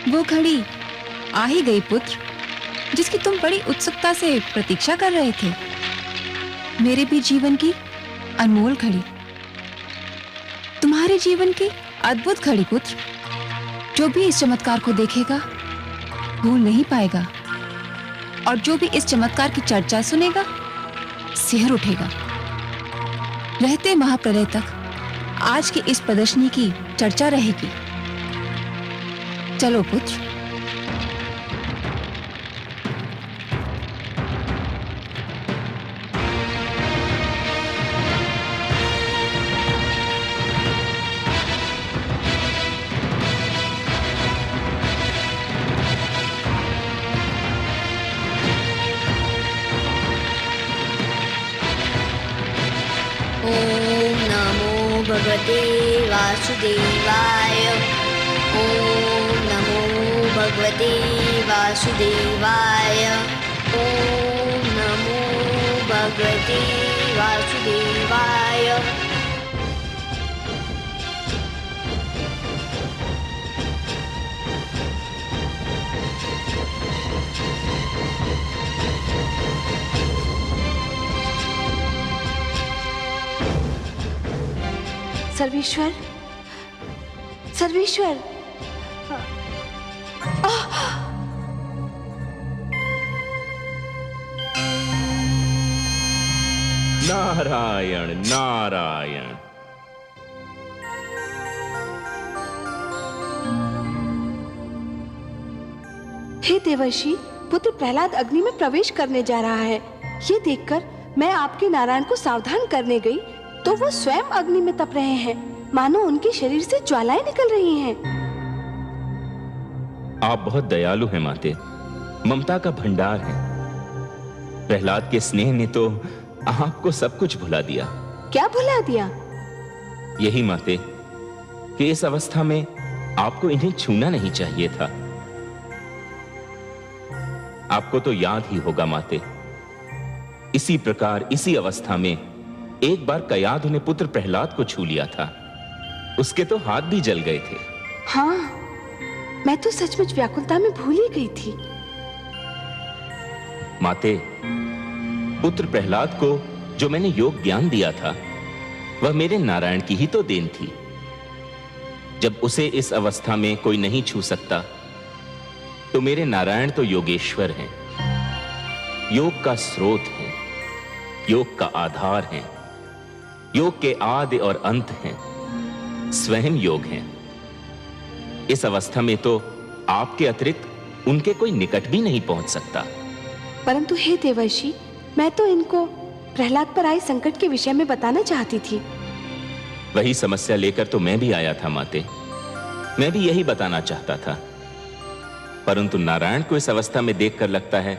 वो घड़ी आ ही गई पुत्र, जिसकी तुम बड़ी उत्सुकता से प्रतीक्षा कर रहे थे। मेरे भी जीवन की अनमोल घड़ी, तुम्हारे जीवन की अद्भुत घड़ी पुत्र। जो भी इस चमत्कार को देखेगा भूल नहीं पाएगा, और जो भी इस चमत्कार की चर्चा सुनेगा सिहर उठेगा। रहते महाप्रलय तक आज की इस प्रदर्शनी की चर्चा रहेगी। चलो पुत्र। ओम नमो भगवते वासुदेवाय। ओम नमो भगवते वासुदेवाय। ओम नमो भगवते वासुदेवाय। सर्वेश्वर, सर्वेश्वर। नारायण नारायण। हे देवर्षि, पुत्र प्रहलाद अग्नि में प्रवेश करने जा रहा है। ये देखकर मैं आपके नारायण को सावधान करने गई तो वो स्वयं अग्नि में तप रहे हैं, मानो उनके शरीर से ज्वालाएं निकल रही हैं। आप बहुत दयालु हैं माते, ममता का भंडार है। प्रहलाद के स्नेह ने तो आपको सब कुछ भुला दिया। क्या भुला दिया? यही माते कि इस अवस्था में आपको इन्हें छूना नहीं चाहिए था। आपको तो याद ही होगा माते, इसी प्रकार इसी अवस्था में एक बार कयाधु ने पुत्र प्रहलाद को छू लिया था। उसके तो हाथ भी जल गए थे। हाँ, मैं तो सचमुच व्याकुलता में भूल ही गई थी। माते, पुत्र प्रहलाद को जो मैंने योग ज्ञान दिया था वह मेरे नारायण की ही तो देन थी। जब उसे इस अवस्था में कोई नहीं छू सकता तो मेरे नारायण तो योगेश्वर हैं, योग का स्रोत हैं, योग का आधार हैं, योग के आदि और अंत हैं, स्वयं योग हैं। इस अवस्था में तो आपके अतिरिक्त उनके कोई निकट भी नहीं पहुंच सकता। परंतु हे देवर्षि, मैं तो इनको प्रहलाद पर आए संकट के विषय में बताना चाहती थी। वही समस्या लेकर तो मैं भी आया था माते। मैं भी यही बताना चाहता था, परंतु नारायण को इस अवस्था में देखकर लगता है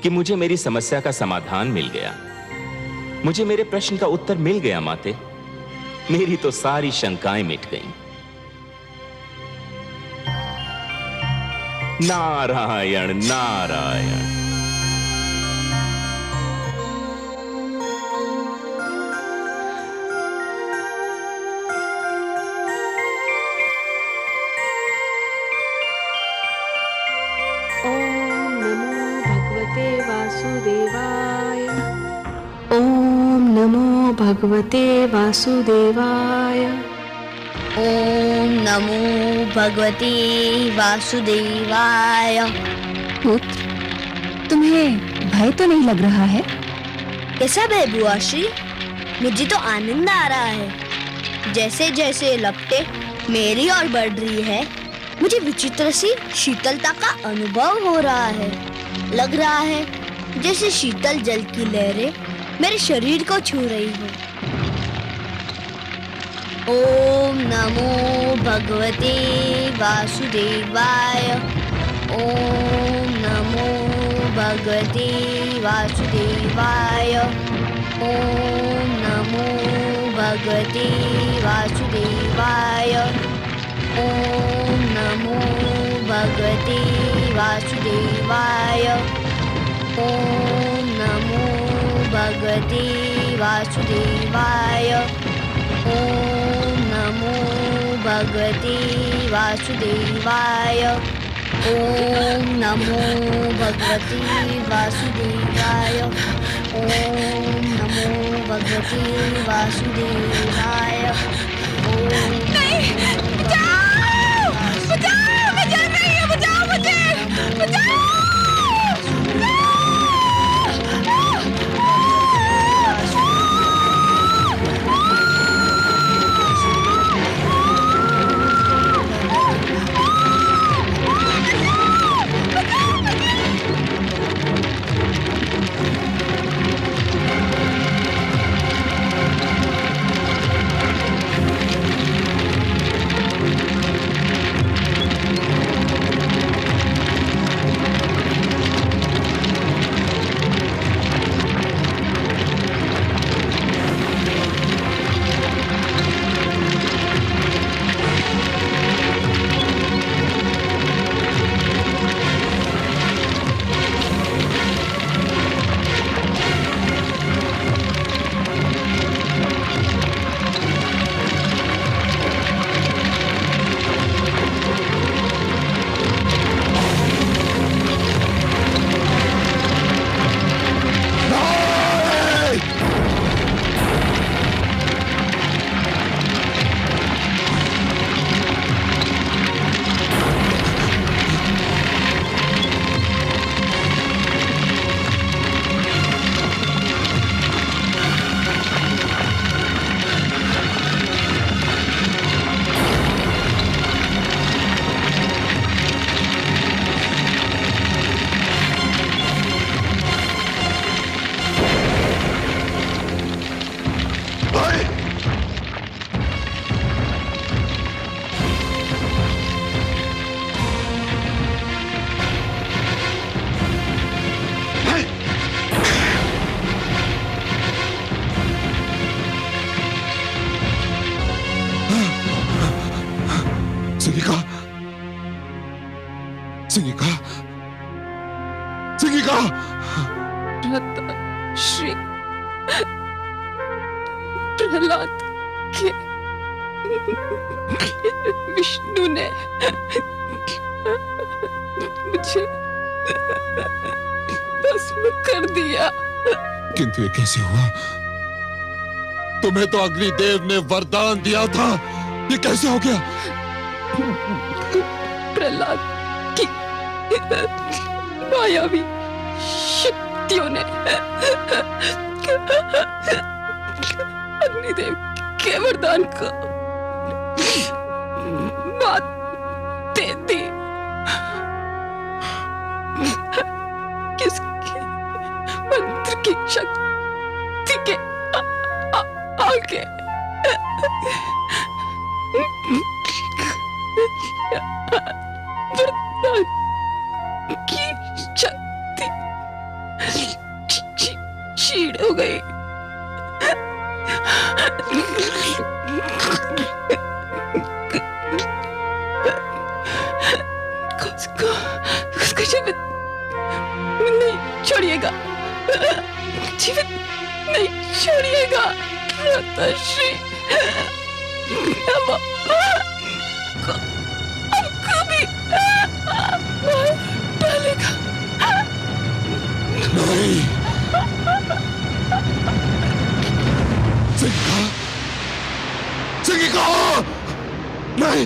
कि मुझे मेरी समस्या का समाधान मिल गया, मुझे मेरे प्रश्न का उत्तर मिल गया माते। मेरी तो सारी शंकाएं मिट गईं। नारायण नारायण। ओम नमो भगवते वासुदेवाय। ओम नमो भगवते वासुदेवाय। ओम नमो भगवते वासुदेवाय। पुत्र, तुम्हें भय तो नहीं लग रहा है? कैसा भय बुआ श्री? मुझे तो आनंद आ रहा है। जैसे जैसे लपटें मेरी ओर बढ़ रही है, मुझे विचित्र सी शीतलता का अनुभव हो रहा है। लग रहा है जैसे शीतल जल की लहरें मेरे शरीर को छू रही हो। ओम नमो भगवते वासुदेवाय। ओम नमो भगवते वासुदेवाय। ओम नमो भगवते वासुदेवाय। ओम नमो भगवते वासुदेवाय। ओम नमो भगवते वासुदेवाय। ओम नमो भगवते वासुदेवाय। ओम नमो भगवते वासुदेवाय। ओम नमो भगवते वासुदेवाय। नहीं, बचाओ! बचाओ! मैं जल रही हूँ, बचाओ मुझे! बचाओ! सिंगिका, सिंगिका, सिंगिका! श्री प्रहलाद के विष्णु ने मुझे भस्म कर दिया। किंतु ये कैसे हुआ? तुम्हें तो अग्निदेव ने वरदान दिया था, ये कैसे हो गया? प्रहलाद की मायावी शक्तियों ने अग्निदेव के वरदान को मात दे दी। किसके मंत्र की शक्ति के आगे वरदान की शक्ति क्षीण हो गई। उसको जीवित नहीं छोड़िएगा, जीवित नहीं छोड़िएगा। माताश्री हमको भी मार डालेगा। नहीं, सिंगिका, सिंगिका! नहीं!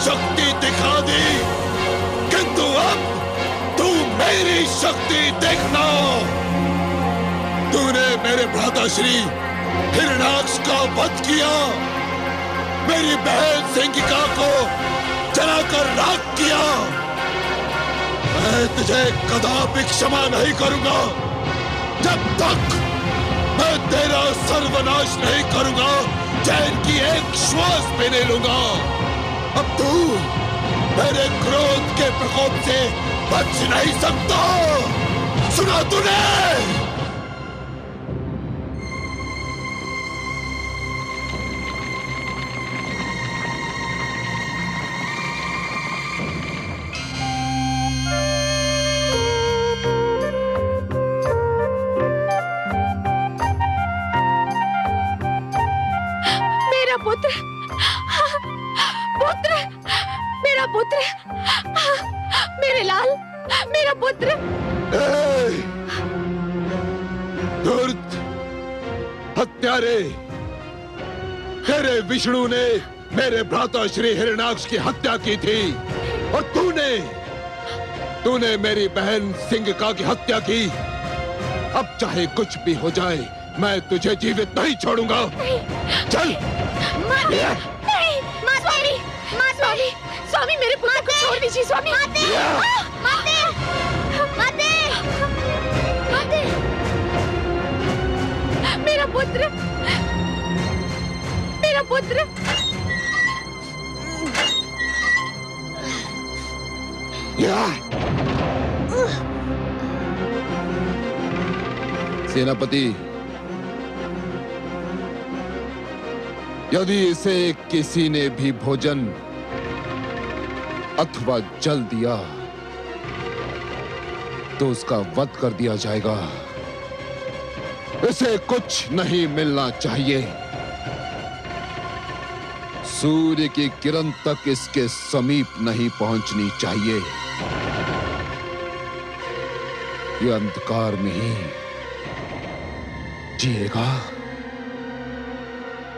शक्ति दिखा दी, किंतु अब तू मेरी शक्ति देखना। तूने मेरे भ्राताश्री हिरण्याक्ष का वध किया, मेरी बहन सिंगिका को जलाकर राख किया। मैं तुझे कदापि क्षमा नहीं करूंगा जब तक मैं तेरा सर्वनाश नहीं करूंगा, चैन की एक श्वास भी नहीं लूंगा। अब तू मेरे क्रोध के प्रकोप से बच नहीं सकता। सुना तूने? मेरा पुत्र, मेरे लाल, मेरा पुत्र। धूर्त, हत्यारे, तेरे विष्णु ने मेरे भ्राता श्री हिरण्याक्ष की हत्या की थी और तूने मेरी बहन सिंगिका की हत्या की। अब चाहे कुछ भी हो जाए, मैं तुझे जीवित नहीं छोड़ूंगा। चल। स्वामी, मेरे पुत्र को छोड़ दीजिए स्वामी। मेरा पुत्र, मेरा पुत्र। सेनापति, यदि इसे किसी ने भी भोजन अथवा जल दिया तो उसका वध कर दिया जाएगा। इसे कुछ नहीं मिलना चाहिए। सूर्य की किरण तक इसके समीप नहीं पहुंचनी चाहिए। ये अंधकार में ही जिएगा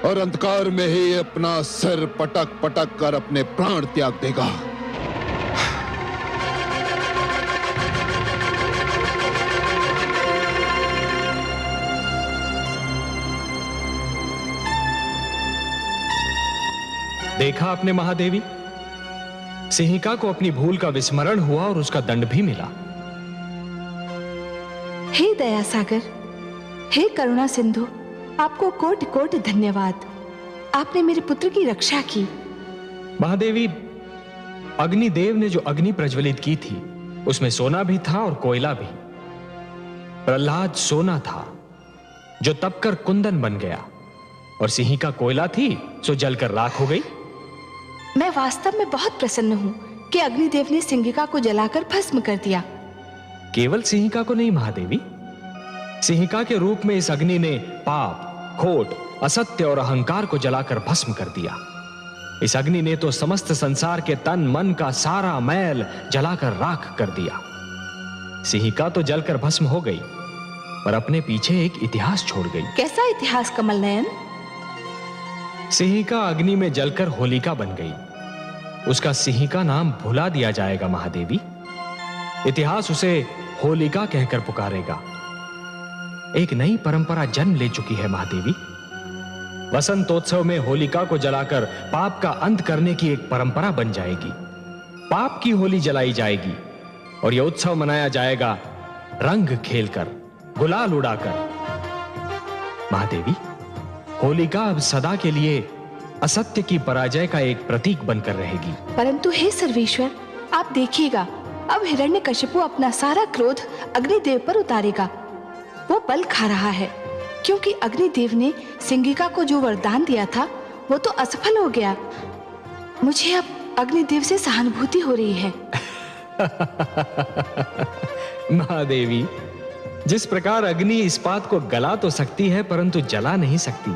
और अंधकार में ही अपना सिर पटक पटक कर अपने प्राण त्याग देगा। देखा आपने महादेवी, सिंहिका को अपनी भूल का विस्मरण हुआ और उसका दंड भी मिला। हे दया सागर, हे करुणा सिंधु, आपको कोटि कोटि धन्यवाद। आपने मेरे पुत्र की रक्षा की। महादेवी, अग्निदेव ने जो अग्नि प्रज्वलित की थी उसमें सोना भी था और कोयला भी। प्रहलाद सोना था जो तपकर कुंदन बन गया और सिंहिका कोयला थी सो जलकर राख हो गई। मैं वास्तव में बहुत प्रसन्न हूं कि अग्निदेव ने सिंहिका को जलाकर भस्म कर दिया। केवल सिंहिका को नहीं महादेवी, सिंहिका के रूप में इस अग्नि ने पाप, खोट, असत्य और अहंकार को जलाकर भस्म कर दिया। इस अग्नि ने तो समस्त संसार के तन मन का सारा मैल जलाकर राख कर दिया। सिंहिका तो जलकर भस्म हो गई पर अपने पीछे एक इतिहास छोड़ गई। कैसा इतिहास कमल नयन? सिंहिका अग्नि में जलकर होलिका बन गई। उसका सिंहिका नाम भुला दिया जाएगा महादेवी। इतिहास उसे होलिका कहकर पुकारेगा। एक नई परंपरा जन्म ले चुकी है महादेवी। वसंतोत्सव में होलिका को जलाकर पाप का अंत करने की एक परंपरा बन जाएगी। पाप की होली जलाई जाएगी और यह उत्सव मनाया जाएगा रंग खेलकर, गुलाल उड़ाकर। महादेवी, होलिका अब सदा के लिए असत्य की पराजय का एक प्रतीक बनकर रहेगी। परंतु हे सर्वेश्वर, आप देखिएगा, अब हिरण्यकशिपु अपना सारा क्रोध अग्निदेव पर उतारेगा। वो बल खा रहा है क्योंकि अग्निदेव ने सिंगिका को जो वरदान दिया था वो तो असफल हो गया। मुझे अब अग्निदेव से सहानुभूति हो रही है। महादेवी, जिस प्रकार अग्नि इस्पात को गला तो सकती है परंतु जला नहीं सकती,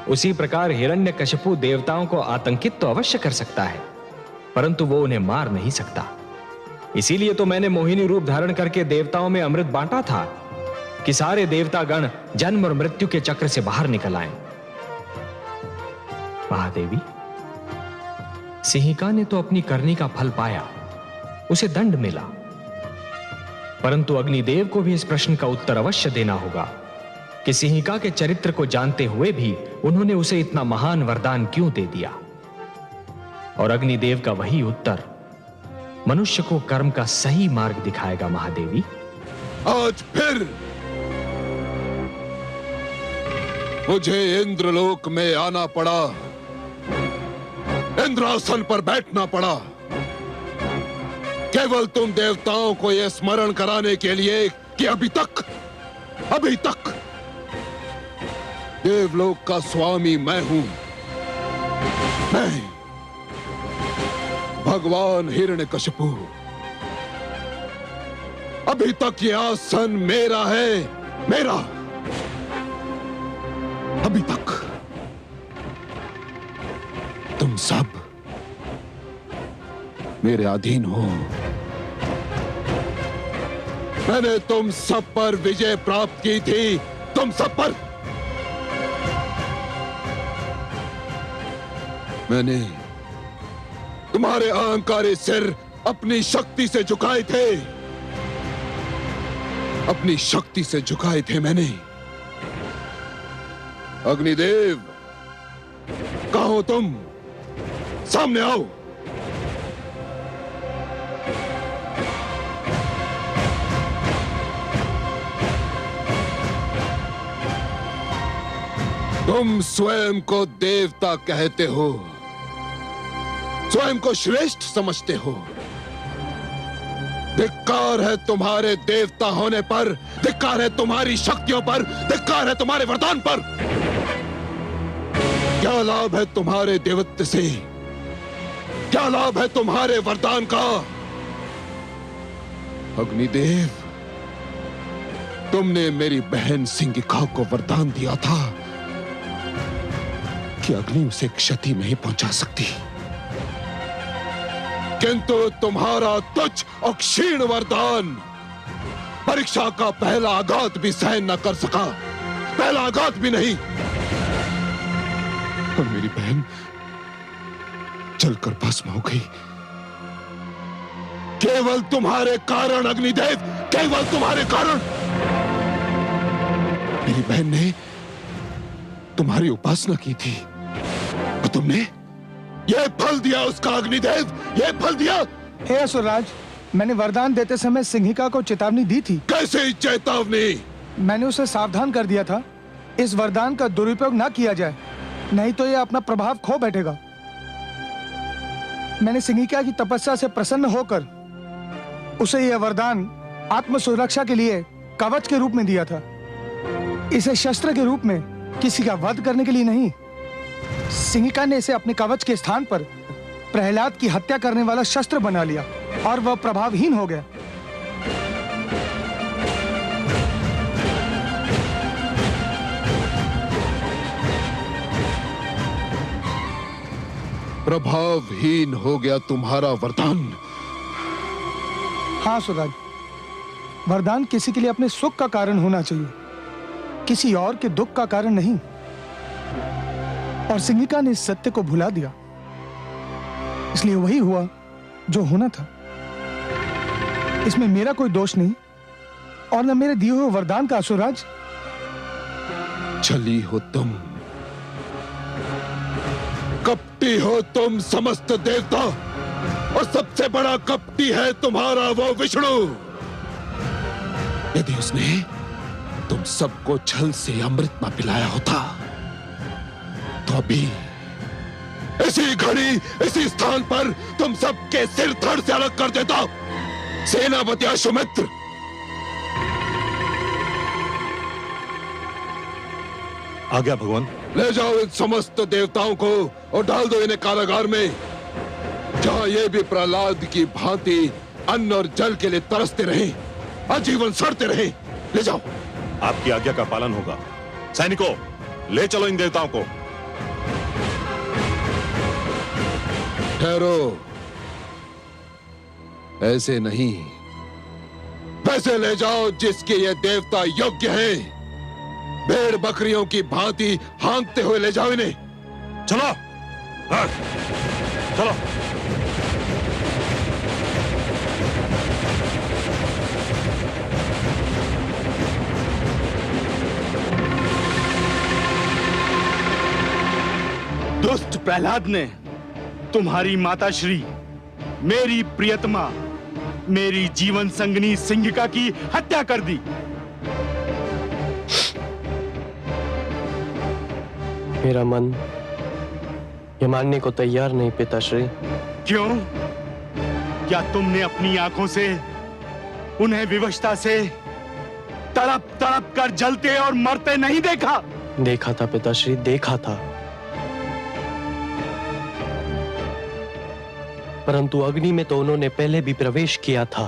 उसी प्रकार हिरण्यकशिपु देवताओं को आतंकित तो अवश्य कर सकता है परंतु वो उन्हें मार नहीं सकता। इसीलिए तो मैंने मोहिनी रूप धारण करके देवताओं में अमृत बांटा था कि सारे देवतागण जन्म और मृत्यु के चक्र से बाहर निकल आए। महादेवी, सिंहिका ने तो अपनी करनी का फल पाया, उसे दंड मिला, परंतु अग्निदेव को भी इस प्रश्न का उत्तर अवश्य देना होगा कि सिंहिका के चरित्र को जानते हुए भी उन्होंने उसे इतना महान वरदान क्यों दे दिया। और अग्निदेव का वही उत्तर मनुष्य को कर्म का सही मार्ग दिखाएगा। महादेवी, आज फिर मुझे इंद्रलोक में आना पड़ा, इंद्रासन पर बैठना पड़ा केवल तुम देवताओं को यह स्मरण कराने के लिए कि अभी तक देवलोक का स्वामी मैं हूं। मैं भगवान हिरण्यकशिपु। अभी तक यह आसन मेरा है, मेरा। अभी तक तुम सब मेरे अधीन हो। मैंने तुम सब पर विजय प्राप्त की थी, तुम सब पर। मैंने तुम्हारे अहंकारी सिर अपनी शक्ति से झुकाए थे, अपनी शक्ति से झुकाए थे मैंने। अग्निदेव, कहाँ हो तुम? सामने आओ। तुम स्वयं को देवता कहते हो, स्वयं को श्रेष्ठ समझते हो। धिक्कार है तुम्हारे देवता होने पर, धिक्कार है तुम्हारी शक्तियों पर, धिक्कार है तुम्हारे वरदान पर। क्या लाभ है तुम्हारे देवत्व से? क्या लाभ है तुम्हारे वरदान का? अग्निदेव, तुमने मेरी बहन सिंगिका को वरदान दिया था कि अग्नि उसे क्षति नहीं पहुंचा सकती, किंतु तुम्हारा तुच्छ और क्षीण वरदान परीक्षा का पहला आघात भी सहन न कर सका, पहला आघात भी नहीं। और मेरी बहन जलकर भस्म हो गई, केवल तुम्हारे कारण अग्निदेव, केवल तुम्हारे कारण। मेरी बहन ने तुम्हारी उपासना की थी और तुमने यह फल दिया उसका। अग्निदेव, यह फल दिया। हे असुरराज, मैंने वरदान देते समय सिंहिका को चेतावनी दी थी। कैसे चेतावनी? मैंने उसे सावधान कर दिया था, इस वरदान का दुरुपयोग ना किया जाए, नहीं तो यह अपना प्रभाव खो बैठेगा। मैंने सिंहिका की तपस्या से प्रसन्न होकर उसे यह वरदान आत्म सुरक्षा के लिए कवच के रूप में दिया था, इसे शस्त्र के रूप में किसी का वध करने के लिए नहीं। सिंहिका ने इसे अपने कवच के स्थान पर प्रहलाद की हत्या करने वाला शस्त्र बना लिया और वह प्रभावहीन हो गया। प्रभावहीन हो गया तुम्हारा वरदान? हाँ सुराज, वरदान किसी के लिए अपने सुख का कारण होना चाहिए, किसी और के दुख का कारण नहीं। और सिंहिका ने इस सत्य को भुला दिया, इसलिए वही हुआ जो होना था। इसमें मेरा कोई दोष नहीं और न मेरे दिए हुए वरदान का। असुरराज, छली हो तुम, कपटी हो तुम समस्त देवता, और सबसे बड़ा कपटी है तुम्हारा वो विष्णु। यदि उसने तुम सबको छल से अमृत न पिलाया होता तो अभी इसी घड़ी इसी स्थान पर तुम सबके सिर धड़ से अलग कर देता। सेनापति अश्वमित्र, आ गया भगवान। ले जाओ इन समस्त देवताओं को और डाल दो इन्हें कारागार में, जहां ये भी प्रहलाद की भांति अन्न और जल के लिए तरसते रहे, आजीवन सड़ते रहे। ले जाओ। आपकी आज्ञा का पालन होगा। सैनिकों, ले चलो इन देवताओं को। ठहरो, ऐसे नहीं, वैसे ले जाओ जिसके ये देवता योग्य है। भेड़ बकरियों की भांति हाँकते हुए ले जाओ इन्हें। चलो, हाँ, चलो। दुष्ट प्रहलाद ने तुम्हारी माताश्री, मेरी प्रियतमा, मेरी जीवन संगनी सिंहिका की हत्या कर दी। मेरा मन ये मानने को तैयार नहीं पिताश्री। क्यों? क्या तुमने अपनी आंखों से उन्हें विवशता से तड़प तड़प कर जलते और मरते नहीं देखा? देखा था पिताश्री, देखा था। परंतु अग्नि में तो उन्होंने पहले भी प्रवेश किया था,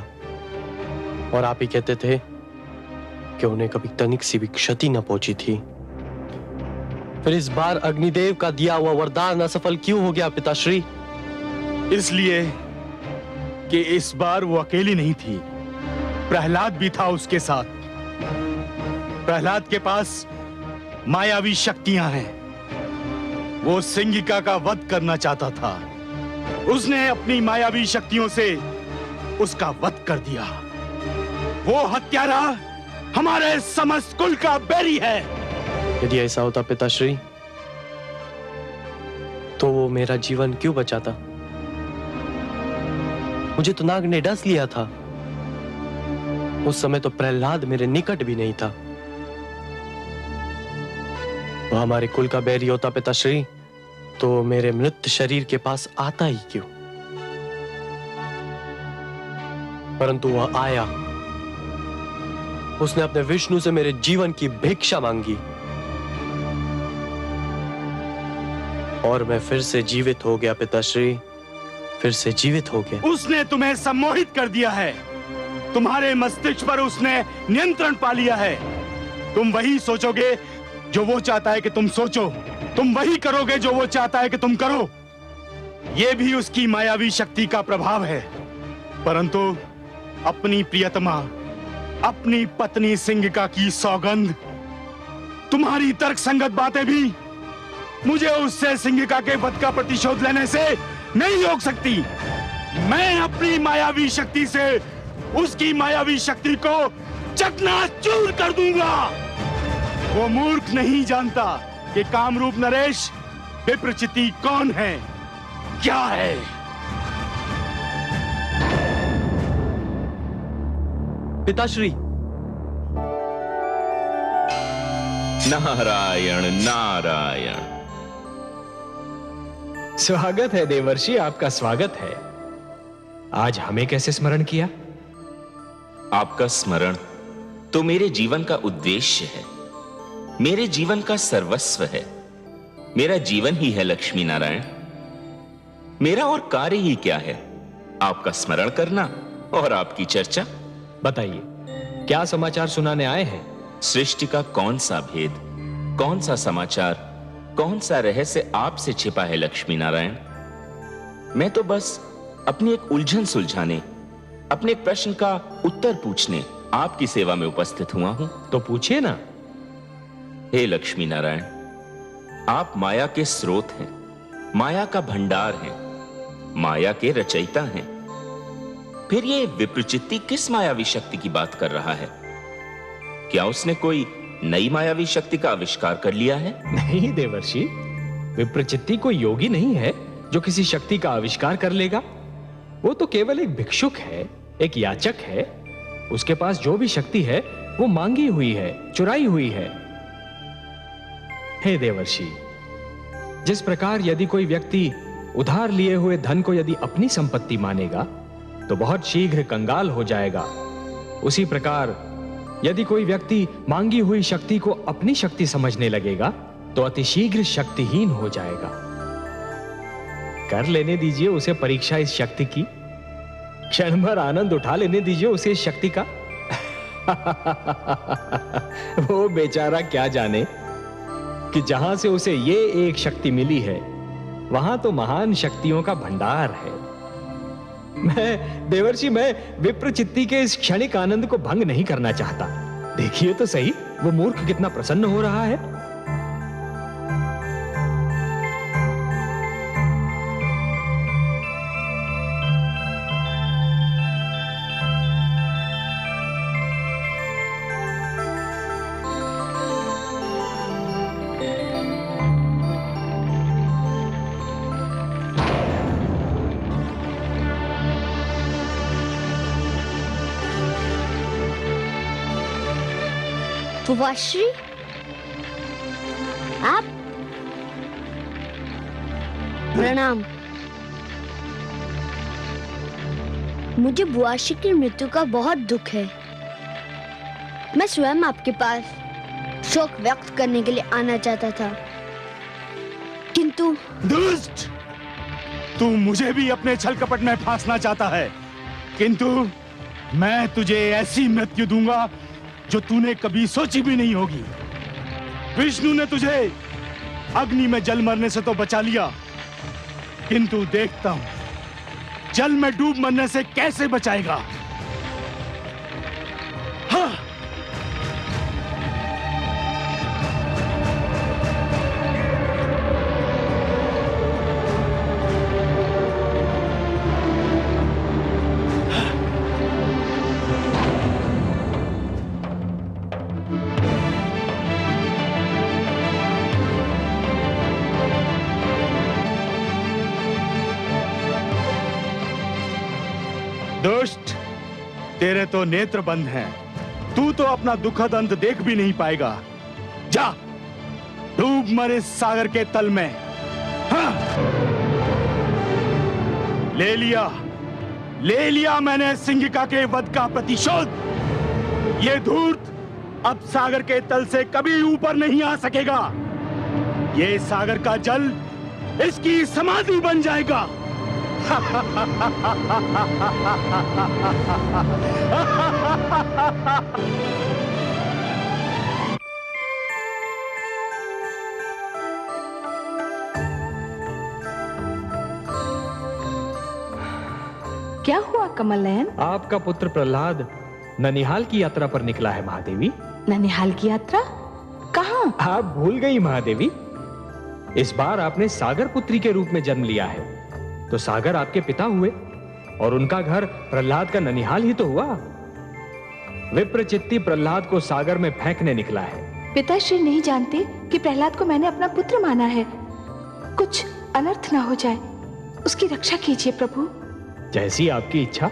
और आप ही कहते थे कि उन्हें कभी तनिक सी भी क्षति न पहुंची थी। फिर इस बार अग्निदेव का दिया हुआ वरदान असफल क्यों हो गया पिताश्री? इसलिए कि इस बार वो अकेली नहीं थी, प्रहलाद भी था उसके साथ। प्रहलाद के पास मायावी शक्तियां हैं। वो सिंगिका का वध करना चाहता था। उसने अपनी मायावी शक्तियों से उसका वध कर दिया। वो हत्यारा हमारे समस्त कुल का बैरी है। यदि ऐसा होता पिताश्री, तो वो मेरा जीवन क्यों बचाता? मुझे तो नाग ने डस लिया था। उस समय तो प्रहलाद मेरे निकट भी नहीं था। वो हमारे कुल का बैरी होता पिताश्री, तो मेरे मृत शरीर के पास आता ही क्यों? परंतु वह आया। उसने अपने विष्णु से मेरे जीवन की भिक्षा मांगी, और मैं फिर से जीवित हो गया पिताश्री, फिर से जीवित हो गया। उसने तुम्हें सम्मोहित कर दिया है। तुम्हारे मस्तिष्क पर उसने नियंत्रण पा लिया है। तुम वही सोचोगे जो वो चाहता है कि तुम सोचो, तुम वही करोगे जो वो चाहता है कि तुम करो। यह भी उसकी मायावी शक्ति का प्रभाव है। परंतु अपनी प्रियतमा, अपनी पत्नी सिंगिका की सौगंध, तुम्हारी तर्कसंगत बातें भी मुझे उससे सिंगिका के वध का प्रतिशोध लेने से नहीं रोक सकती। मैं अपनी मायावी शक्ति से उसकी मायावी शक्ति को चकनाचूर कर दूंगा। वो मूर्ख नहीं जानता कि कामरूप नरेश विप्रचिति कौन है, क्या है। पिताश्री, नारायण नारायण। स्वागत है देवर्षि, आपका स्वागत है। आज हमें कैसे स्मरण किया? आपका स्मरण तो मेरे जीवन का उद्देश्य है, मेरे जीवन का सर्वस्व है। मेरा जीवन ही है लक्ष्मी नारायण। मेरा और कार्य ही क्या है? आपका स्मरण करना और आपकी चर्चा। बताइए, क्या समाचार सुनाने आए हैं? सृष्टि का कौन सा भेद, कौन सा समाचार, कौन सा रहस्य आपसे छिपा है लक्ष्मी नारायण? मैं तो बस अपनी एक उलझन सुलझाने, अपने एक प्रश्न का उत्तर पूछने आपकी सेवा में उपस्थित हुआ हूं। तो पूछिए ना। हे लक्ष्मी नारायण, आप माया के स्रोत हैं, माया का भंडार हैं, माया के रचयिता हैं। फिर ये विप्रचित्ति किस मायावी शक्ति की बात कर रहा है? क्या उसने कोई नई मायावी शक्ति का आविष्कार कर लिया है? नहीं देवर्षि, विप्रचित्ति कोई योगी नहीं है जो किसी शक्ति का आविष्कार कर लेगा। वो तो केवल एक भिक्षुक है, एक याचक है। उसके पास जो भी शक्ति है वो मांगी हुई है, चुराई हुई है। हे देवर्षि, जिस प्रकार यदि कोई व्यक्ति उधार लिए हुए धन को यदि अपनी संपत्ति मानेगा तो बहुत शीघ्र कंगाल हो जाएगा, उसी प्रकार यदि कोई व्यक्ति मांगी हुई शक्ति को अपनी शक्ति समझने लगेगा तो अतिशीघ्र शक्तिहीन हो जाएगा। कर लेने दीजिए उसे परीक्षा इस शक्ति की, क्षण भर आनंद उठा लेने दीजिए उसे इस शक्ति का। वो बेचारा क्या जाने कि जहां से उसे ये एक शक्ति मिली है वहां तो महान शक्तियों का भंडार है। देवर्षि, मैं विप्रचित्ति के इस क्षणिक आनंद को भंग नहीं करना चाहता। देखिए तो सही, वो मूर्ख कितना प्रसन्न हो रहा है। भुवाश्री, आप? प्रणाम। मुझे बुआशी की मृत्यु का बहुत दुख है। मैं स्वयं आपके पास शोक व्यक्त करने के लिए आना चाहता था, किंतु दुष्ट, तू मुझे भी अपने छल कपट में फांसना चाहता है, किंतु मैं तुझे ऐसी मृत्यु दूंगा जो तूने कभी सोची भी नहीं होगी। विष्णु ने तुझे अग्नि में जल मरने से तो बचा लिया, किंतु देखता हूं जल में डूब मरने से कैसे बचाएगा। हाँ। दुष्ट, तेरे तो नेत्र बंद हैं, तू तो अपना दुखद अंत देख भी नहीं पाएगा। जा, डूब मर इस सागर के तल में। हाँ। ले लिया मैंने सिंहिका के वध का प्रतिशोध। ये धूर्त अब सागर के तल से कभी ऊपर नहीं आ सकेगा। ये सागर का जल इसकी समाधि बन जाएगा। क्या हुआ कमल नयन? आपका पुत्र प्रहलाद ननिहाल की यात्रा पर निकला है महादेवी। ननिहाल की यात्रा? कहाँ? आप भूल गई महादेवी, इस बार आपने सागर पुत्री के रूप में जन्म लिया है, तो सागर आपके पिता हुए और उनका घर प्रहलाद का ननिहाल ही तो हुआ। विप्रचित्ती प्रहलाद को सागर में फेंकने निकला है। पिताश्री नहीं जानते कि प्रहलाद को मैंने अपना पुत्र माना है। कुछ अनर्थ ना हो जाए, उसकी रक्षा कीजिए प्रभु। जैसी आपकी इच्छा।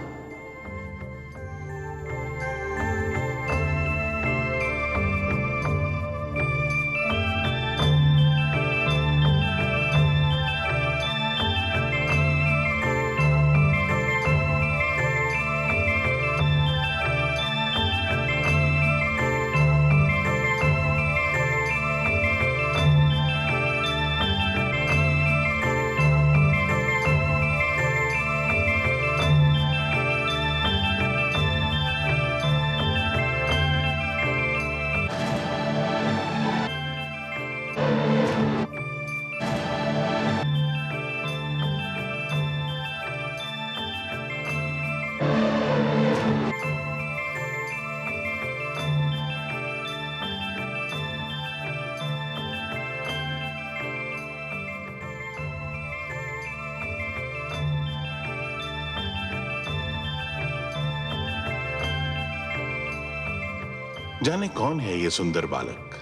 जाने कौन है ये सुंदर बालक,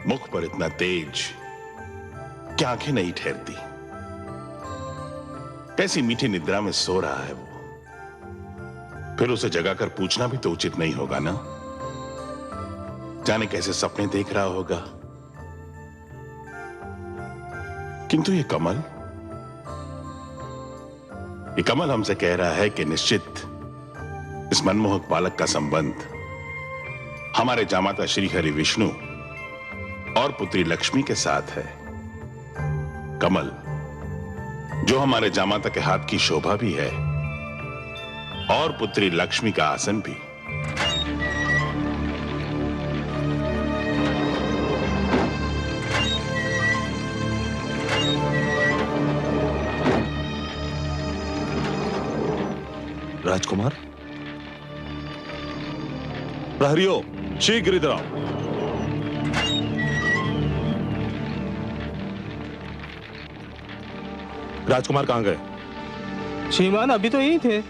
मुख पर इतना तेज कि आंखें नहीं ठहरती। कैसी मीठी निद्रा में सो रहा है वो। फिर उसे जगाकर पूछना भी तो उचित नहीं होगा ना। जाने कैसे सपने देख रहा होगा। किंतु ये कमल हमसे कह रहा है कि निश्चित इस मनमोहक बालक का संबंध हमारे जामाता श्री हरि विष्णु और पुत्री लक्ष्मी के साथ है। कमल, जो हमारे जामाता के हाथ की शोभा भी है और पुत्री लक्ष्मी का आसन भी। राजकुमार, प्रहरियो, शीघ्र इधर आओ। राजकुमार कहां गए? श्रीमान अभी तो यही थे।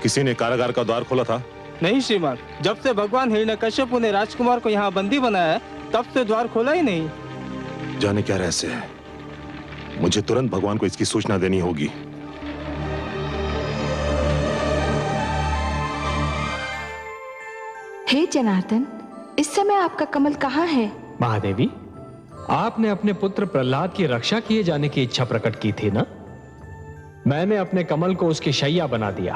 किसी ने कारागार का द्वार खोला था? नहीं श्रीमान, जब से भगवान हिरण्यकश्यप ने राजकुमार को यहाँ बंदी बनाया है, तब से द्वार खोला ही नहीं। जाने क्या रहस्य है। मुझे तुरंत भगवान को इसकी सूचना देनी होगी। हे जनार्दन, इस समय आपका कमल कहाँ है? महादेवी, आपने अपने पुत्र प्रहलाद की रक्षा किए जाने की इच्छा प्रकट की थी ना? मैंने अपने कमल को उसकी शैया बना दिया।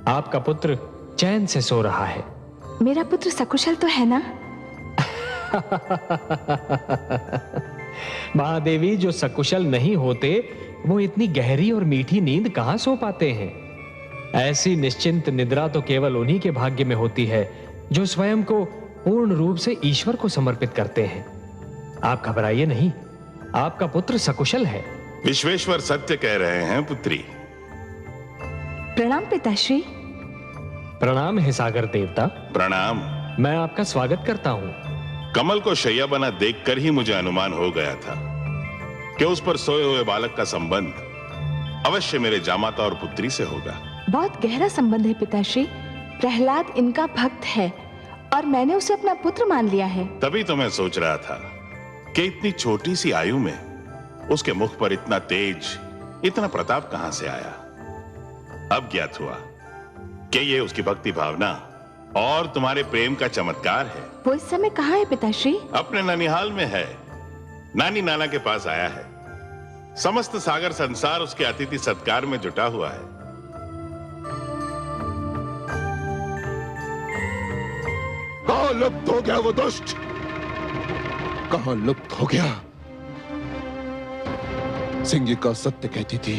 आपका पुत्र चैन से सो रहा है। मेरा पुत्र सकुशल तो है ना? महादेवी, जो सकुशल नहीं होते वो इतनी गहरी और मीठी नींद कहां सो पाते हैं? ऐसी निश्चिंत निद्रा तो केवल उन्हीं के भाग्य में होती है जो स्वयं को पूर्ण रूप से ईश्वर को समर्पित करते हैं। आप घबराइए नहीं, आपका पुत्र सकुशल है। विश्वेश्वर सत्य कह रहे हैं पुत्री। प्रणाम पिताश्री। प्रणाम हे सागर देवता। प्रणाम। मैं आपका स्वागत करता हूं। कमल को शैया बना देखकर ही मुझे अनुमान हो गया था कि उस पर सोए हुए बालक का संबंध अवश्य मेरे जामाता और पुत्री से होगा। बहुत गहरा संबंध है पिताश्री। प्रहलाद इनका भक्त है और मैंने उसे अपना पुत्र मान लिया है। तभी तो मैं सोच रहा था कि इतनी छोटी सी आयु में उसके मुख पर इतना तेज, इतना प्रताप कहां से आया। अब ज्ञात हुआ कि ये उसकी भक्ति भावना और तुम्हारे प्रेम का चमत्कार है। वो इस समय कहाँ है पिताश्री? अपने ननिहाल में है, नानी नाना के पास आया है। समस्त सागर संसार उसके अतिथि सत्कार में जुटा हुआ है। कहां लुप्त हो गया वो दुष्ट? कहां लुप्त हो गया? सिंगिका सत्य कहती थी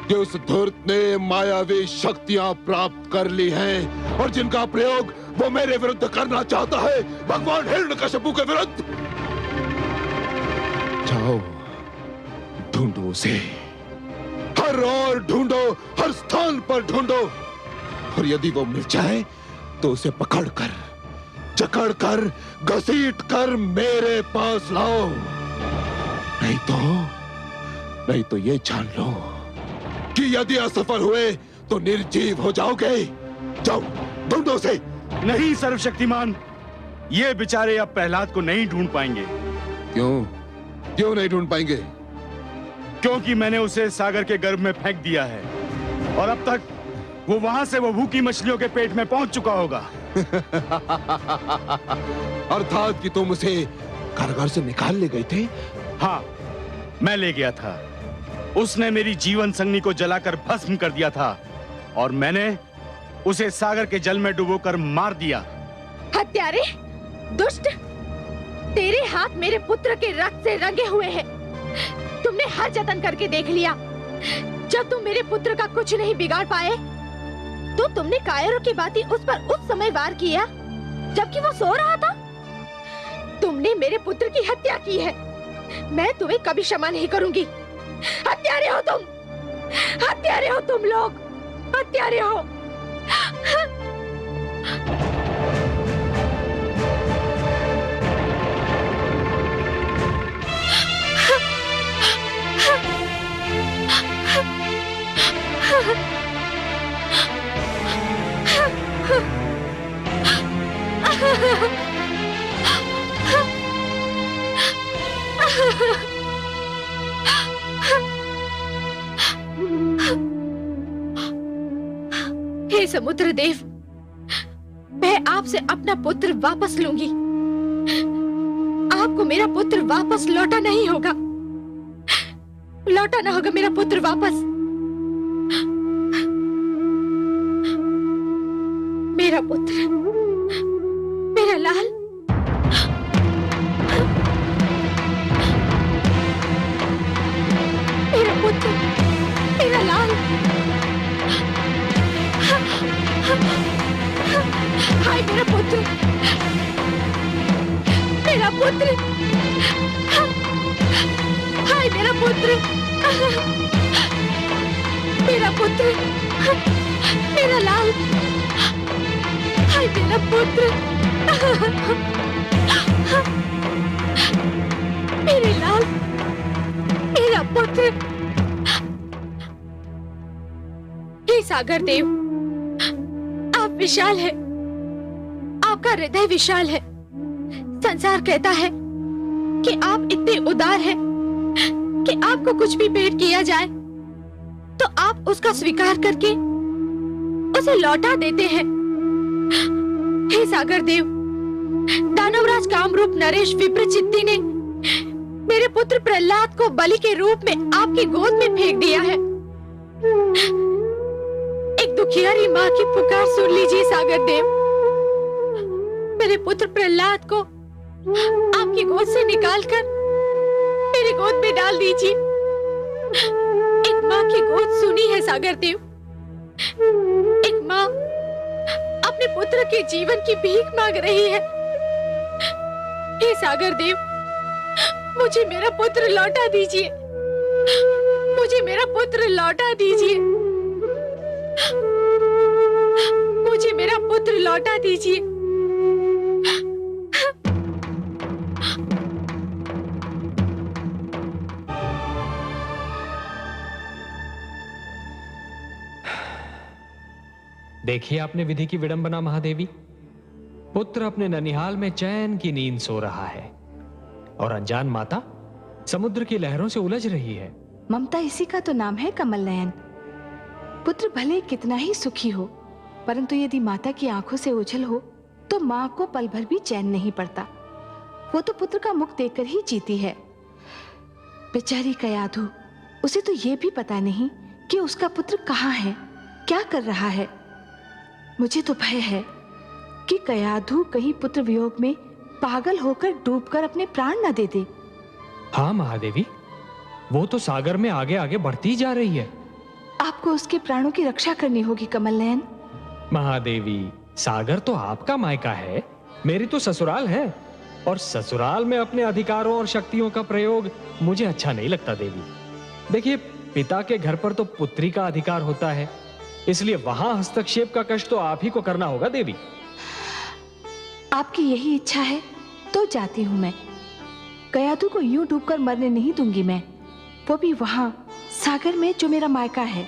कि उस धूर्त ने मायावी शक्तियां प्राप्त कर ली हैं और जिनका प्रयोग वो मेरे विरुद्ध करना चाहता है, भगवान हिरण्यकशिपु के विरुद्ध। जाओ ढूंढो उसे, हर ओर ढूंढो, हर स्थान पर ढूंढो, और यदि वो मिल जाए तो उसे पकड़कर, जकड़कर, घसीटकर मेरे पास लाओ। नहीं तो ये जान लो कि यदि असफल हुए तो निर्जीव हो जाओगे। जाओ ढूंढो उसे। नहीं सर्वशक्तिमान, ये बेचारे अब प्रहलाद को नहीं ढूंढ पाएंगे। क्यों नहीं ढूंढ पाएंगे? क्योंकि मैंने उसे सागर के गर्भ में फेंक दिया है और अब तक वो वहां से वो भूखी मछलियों के पेट में पहुंच चुका होगा। अर्थात कि तुम उसे कारागार से निकाल ले गए थे? हाँ, मैं ले गया था। उसने मेरी जीवन संगनी को जलाकर भस्म कर दिया था और मैंने उसे सागर के जल में डुबोकर मार दिया। हत्यारे, दुष्ट, तेरे हाथ मेरे पुत्र के रक्त से रंगे हुए हैं। तुमने हर जतन करके देख लिया। जब तुम मेरे पुत्र का कुछ नहीं बिगाड़ पाए तो तुमने कायरों की भांति उस पर उस समय वार किया जबकि वो सो रहा था। तुमने मेरे पुत्र की हत्या की है। मैं तुम्हें कभी क्षमा नहीं करूंगी। हत्यारे हो तुम, हत्यारे हो तुम लोग, हत्यारे हो। हे समुद्र देव, मैं आपसे अपना पुत्र वापस लूंगी। आपको मेरा पुत्र वापस लौटा नहीं होगा, लौटाना होगा मेरा पुत्र वापस। मेरा पुत्र, मेरा लाल, मेरा पुत्र, मेरा लाल। हाय मेरा पुत्र, मेरा पुत्र, हाय मेरा पुत्र, मेरा पुत्र, मेरा लाल, हाय मेरा पुत्र, मेरे लाल, मेरा पुत्र। हे सागर देव, आप विशाल है, आपका हृदय विशाल है। संसार कहता है कि आप इतने उदार हैं कि आपको कुछ भी भेंट किया जाए तो आप उसका स्वीकार करके उसे लौटा देते हैं। हे सागर देव, दानवराज कामरूप नरेश विप्रचित्ती ने मेरे पुत्र प्रहलाद को बलि के रूप में आपकी गोद में फेंक दिया है। एक दुखियारी माँ की पुकार सुन लीजिए सागर देव। मेरे पुत्र प्रहलाद को आपकी गोद से निकालकर मेरी गोद में डाल दीजिए। एक माँ की गोद सुनी है सागर देव। एक माँ अपने पुत्र के जीवन की भीख मांग रही है। हे सागर देव, मुझे मेरा पुत्र लौटा दीजिए। मुझे मेरा पुत्र लौटा दीजिए। मुझे मेरा पुत्र लौटा दीजिए। देखिए आपने विधि की विडंबना महादेवी। पुत्र अपने ननिहाल में चैन की नींद सो रहा है और अनजान माता समुद्र की लहरों से उलझ रही है। ममता इसी का तो नाम है कमल नयन। पुत्र भले कितना ही सुखी हो, परंतु यदि माता की आंखों से ओझल हो तो माँ को पल भर भी चैन नहीं पड़ता। वो तो पुत्र का मुख देखकर ही जीती है। बेचारी कयाधु, उसे तो ये भी पता नहीं कि उसका पुत्र कहाँ है, क्या कर रहा है। मुझे तो भय है कि कयाधु कहीं पुत्र वियोग में पागल होकर डूबकर अपने प्राण न दे दे। हाँ महादेवी, वो तो सागर में आगे आगे बढ़ती जा रही है। आपको उसके प्राणों की रक्षा करनी होगी कमल नयन। महादेवी, सागर तो आपका मायका है, मेरी तो ससुराल है, और ससुराल में अपने अधिकारों और शक्तियों का प्रयोग मुझे अच्छा नहीं लगता देवी। देखिए, पिता के घर पर तो पुत्री का अधिकार होता है, इसलिए वहां हस्तक्षेप का कष्ट तो आप ही को करना होगा देवी। आपकी यही इच्छा है तो जाती हूं मैं। कयाधु को यूं डूबकर मरने नहीं दूंगी मैं, वो भी वहां सागर में जो मेरा मायका है।